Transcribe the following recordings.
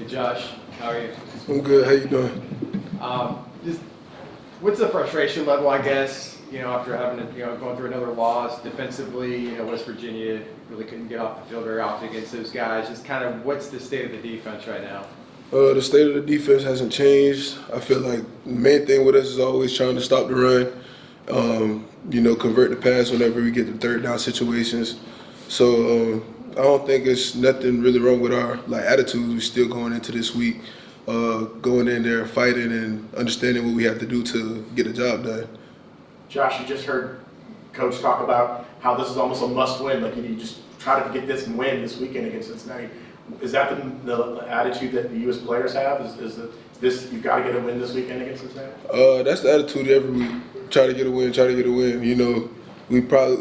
Josh, how are you? I'm good. How you doing? Just what's the frustration level, I guess, after having to, going through another loss defensively, West Virginia really couldn't get off the field very often against those guys. Just kind of what's the state of the defense right now? The state of the defense hasn't changed. I feel like the main thing with us is always trying to stop the run, convert the pass whenever we get to third down situations. So I don't think it's nothing really wrong with our attitudes. We're still going into this week, going in there fighting and understanding what we have to do to get the job done. Josh, you just heard Coach talk about how this is almost a must-win. Like you just try to get this and win this weekend against Cincinnati. Is that the attitude that you as players have? Is that this you've got to get a win this weekend against Cincinnati? That's the attitude every week. Try to get a win. Try to get a win. We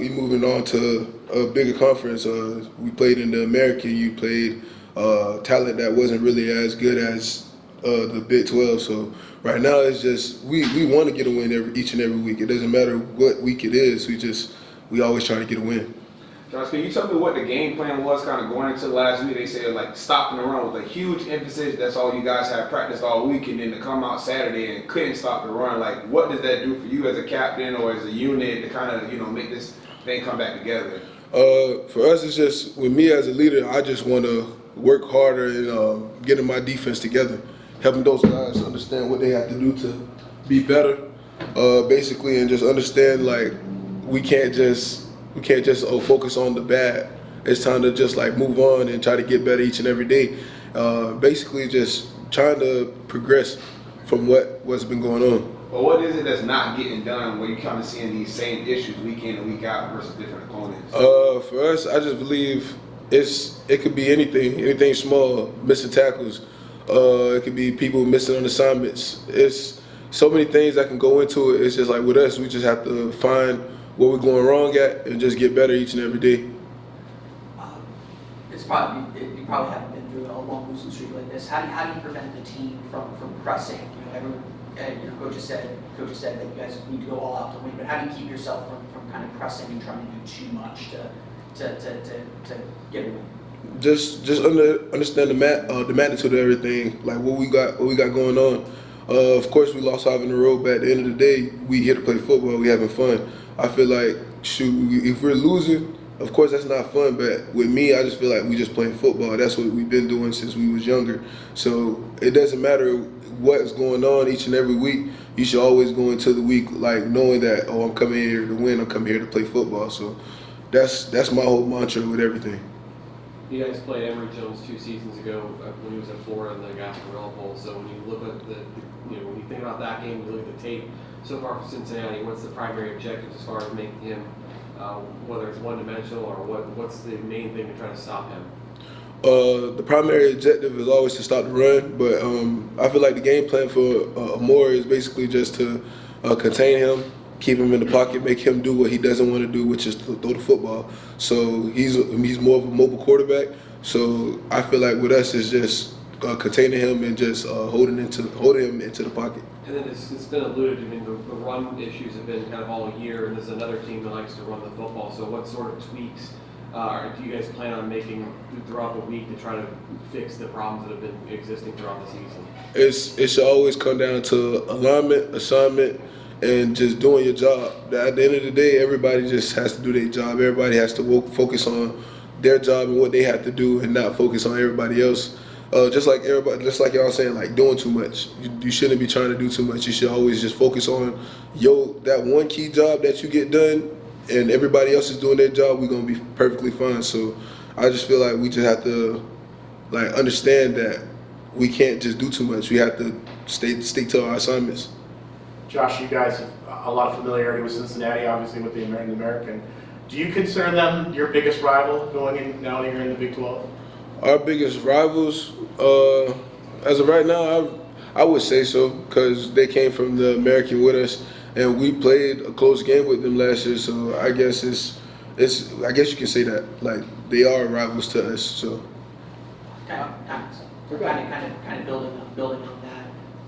moving on to a bigger conference. We played in the American. You played talent that wasn't really as good as the Big 12. So right now it's just we want to get a win each and every week. It doesn't matter what week it is. We always try to get a win. Josh, can you tell me what the game plan was kind of going into last week? They said stopping the run was a huge emphasis. That's all you guys had practiced all week, and then to come out Saturday and couldn't stop the run. What does that do for you as a captain or as a unit to kind of make this thing come back together? For us, it's just with me as a leader. I just want to work harder and getting my defense together, helping those guys understand what they have to do to be better, basically, and just understand we can't just focus on the bad. It's time to just move on and try to get better each and every day. Basically, just trying to progress from what's been going on. But what is it that's not getting done where you kind of seeing these same issues week in and week out versus different opponents? For us, I just believe it could be anything small, missing tackles. It could be people missing on assignments. It's so many things that can go into it. It's just with us, we just have to find what we're going wrong at and just get better each and every day. You probably haven't been through a long losing streak like this. How do you prevent the team from pressing? Everyone, coach has said that you guys need to go all out to win. But how do you keep yourself from kind of pressing and trying to do too much to get a win? Just understand the magnitude of everything, what we got going on. Of course, we lost 5 in a row, but at the end of the day, we here to play football. We having fun. I feel if we're losing, of course that's not fun. But with me, I just feel like we just playing football. That's what we've been doing since we was younger. So it doesn't matter what's going on each and every week. You should always go into the week knowing that I'm coming here to win. I'm coming here to play football. So that's my whole mantra with everything. You guys played Emory Jones 2 seasons ago when he was at Florida in the Gasparilla Bowl. So when you look at when you think about that game, you look at the tape so far for Cincinnati. What's the primary objective as far as making him, whether it's one-dimensional or what's the main thing to try to stop him? The primary objective is always to stop the run, but I feel like the game plan for Amore is basically just to contain him, keep him in the pocket, make him do what he doesn't want to do, which is to throw the football. So he's more of a mobile quarterback. So I feel like with us it's just containing him and just holding him into the pocket. And then it's been alluded to. I mean, the run issues have been kind of all year, and this is another team that likes to run the football. So what sort of tweaks do you guys plan on making throughout the week to try to fix the problems that have been existing throughout the season? It should always come down to alignment, assignment, and just doing your job. At the end of the day, everybody just has to do their job. Everybody has to focus on their job and what they have to do, and not focus on everybody else. Just like y'all saying, doing too much. You shouldn't be trying to do too much. You should always just focus on that one key job that you get done, and everybody else is doing their job. We're gonna be perfectly fine. So I just feel like we just have to understand that we can't just do too much. We have to stick to our assignments. Josh, you guys have a lot of familiarity with Cincinnati, obviously with the American. Do you consider them your biggest rival going in now that you're in the Big 12? Our biggest rivals, as of right now, I would say so, because they came from the American with us, and we played a close game with them last year. So I guess I guess you can say that they are rivals to us. So Kind of building on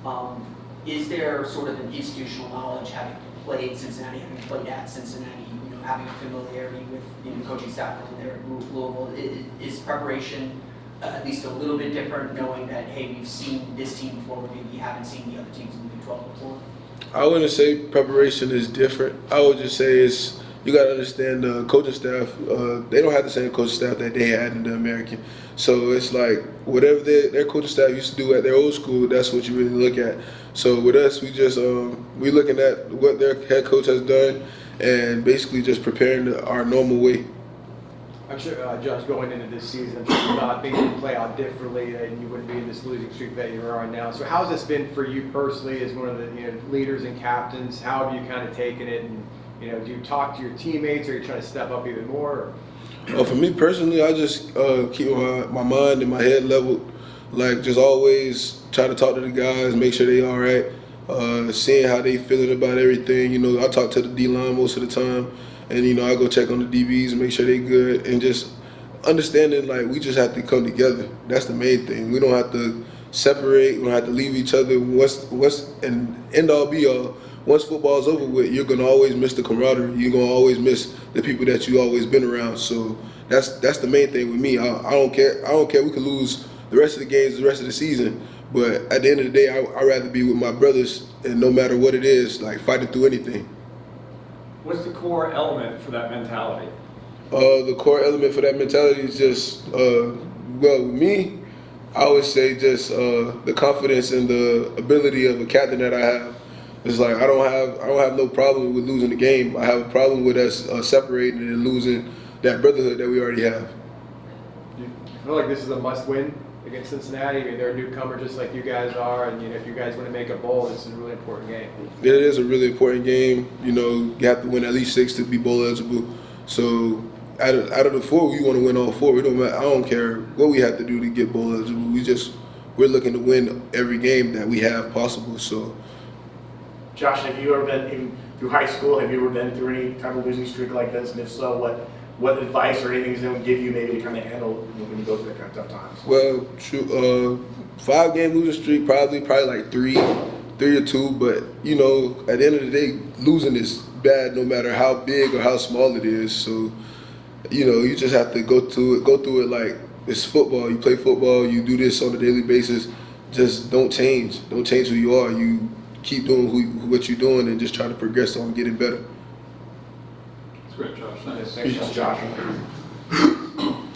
that. Is there sort of an institutional knowledge, having played Cincinnati, having played at Cincinnati, having a familiarity with the coaching staff there at Louisville? Is preparation at least a little bit different, knowing that, hey, we've seen this team before, but maybe you haven't seen the other teams in the Big 12 before? I wouldn't say preparation is different. I would just say it's you got to understand the coaching staff. They don't have the same coaching staff that they had in the American. So it's like whatever their coaching staff used to do at their old school, that's what you really look at. So with us, we just we looking at what their head coach has done and basically just preparing our normal way. I'm sure, Josh, going into this season, I'm sure you thought things would play out differently and you wouldn't be in this losing streak that you're on now. So how's this been for you personally as one of the leaders and captains? How have you kind of taken it? And do you talk to your teammates, or are you trying to step up even more? For me personally, I just keep my mind and my head leveled. Like just always try to talk to the guys, make sure they all right. Seeing how they feeling about everything. I talk to the D-line most of the time. And, I go check on the DBs and make sure they good, and just understanding, like, we just have to come together. That's the main thing. We don't have to separate. We don't have to leave each other. And end all be all, once football's over with, you're going to always miss the camaraderie. You're going to always miss the people that you always been around. So that's the main thing with me. I don't care. I don't care. We could lose the rest of the games, the rest of the season. But at the end of the day, I'd rather be with my brothers, and no matter what it is, like, fighting through anything. What's the core element for that mentality? The core element for that mentality is just, with me, I would say just the confidence and the ability of a captain that I have. It's like I don't have no problem with losing the game. I have a problem with us separating and losing that brotherhood that we already have. Do you feel like this is a must-win against Cincinnati? I mean, they're a newcomer just like you guys are, and if you guys want to make a bowl, this is a really important game. It is a really important game. You have to win at least 6 to be bowl eligible. So out of the 4, we want to win all 4. It don't matter. I don't care what we have to do to get bowl eligible. We're looking to win every game that we have possible. So, Josh, have you ever been through high school? Have you ever been through any type of losing streak like this? And if so, what advice or anything is they would give you maybe to kind of handle when you go through that kind of tough times? well, 5-game losing streak, probably like 3 or 2. But at the end of the day, losing is bad no matter how big or how small it is. So, you just have to go through it like it's football. You play football. You do this on a daily basis. Just don't change. Don't change who you are. You keep doing what you're doing and just try to progress on getting better. That's great, Josh. Thanks. Thanks, Josh.